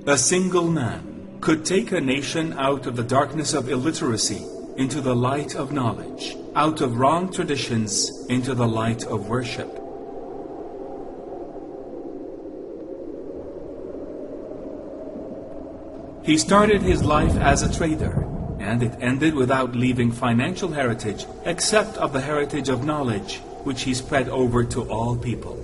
A single man could take a nation out of the darkness of illiteracy into the light of knowledge, out of wrong traditions into the light of worship. He started his life as a trader, and it ended without leaving financial heritage except of the heritage of knowledge, which he spread over to all people.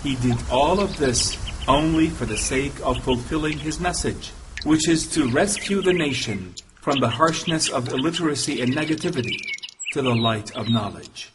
He did all of this only for the sake of fulfilling his message, which is to rescue the nation from the harshness of illiteracy and negativity to the light of knowledge.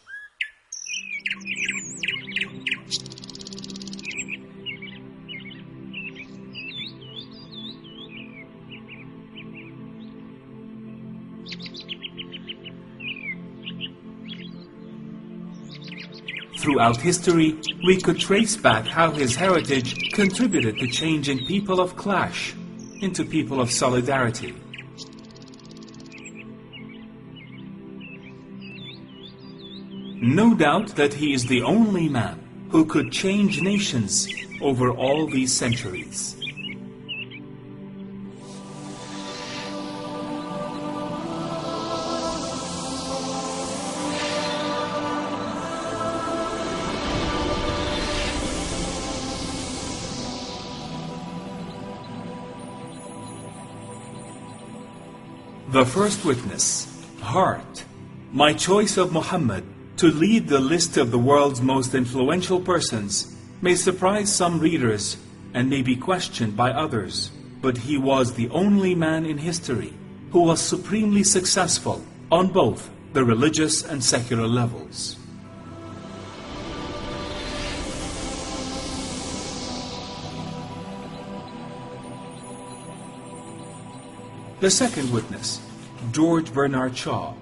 Throughout history, we could trace back how his heritage contributed to changing people of clash into people of solidarity. No doubt that he is the only man who could change nations over all these centuries. The first witness, heart. My choice of Muhammad to lead the list of the world's most influential persons may surprise some readers and may be questioned by others, but he was the only man in history who was supremely successful on both the religious and secular levels. The second witness, George Bernard Shaw.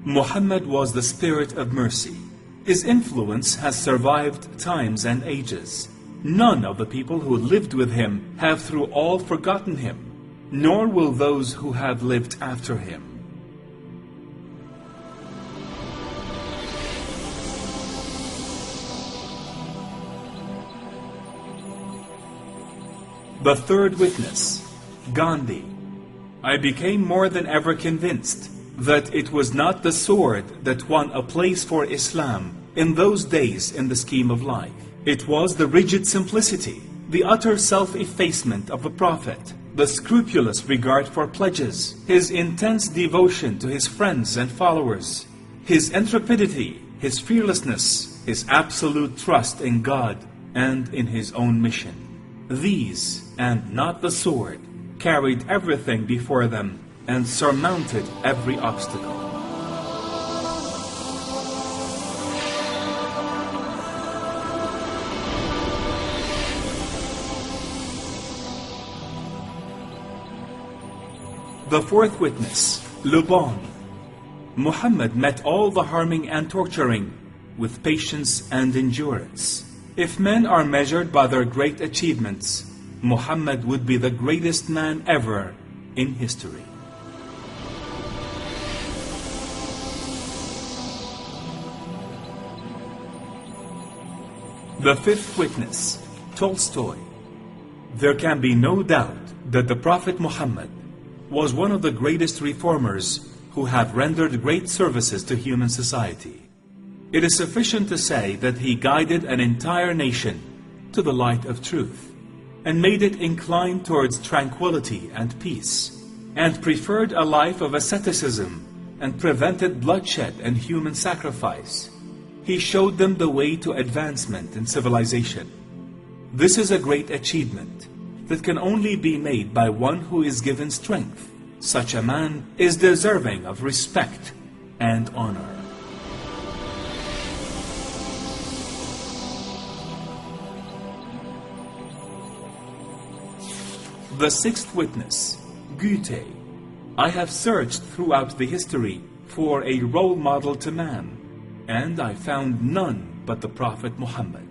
Muhammad was the spirit of mercy. His influence has survived times and ages. None of the people who lived with him have through all forgotten him, nor will those who have lived after him. The third witness, Gandhi. I became more than ever convinced that it was not the sword that won a place for Islam in those days in the scheme of life. It was the rigid simplicity, the utter self-effacement of the Prophet, the scrupulous regard for pledges, his intense devotion to his friends and followers, his intrepidity, his fearlessness, his absolute trust in God and in his own mission. These, and not the sword, carried everything before them and surmounted every obstacle. The fourth witness, Le Bon. Muhammad met all the harming and torturing with patience and endurance. If men are measured by their great achievements, Muhammad would be the greatest man ever in history. The fifth witness, Tolstoy. There can be no doubt that the Prophet Muhammad was one of the greatest reformers who have rendered great services to human society. It is sufficient to say that he guided an entire nation to the light of truth, and made it incline towards tranquility and peace, and preferred a life of asceticism, and prevented bloodshed and human sacrifice. He showed them the way to advancement in civilization. This is a great achievement that can only be made by one who is given strength. Such a man is deserving of respect and honor. The sixth witness, Goethe. I have searched throughout the history for a role model to man, and I found none but the Prophet Muhammad.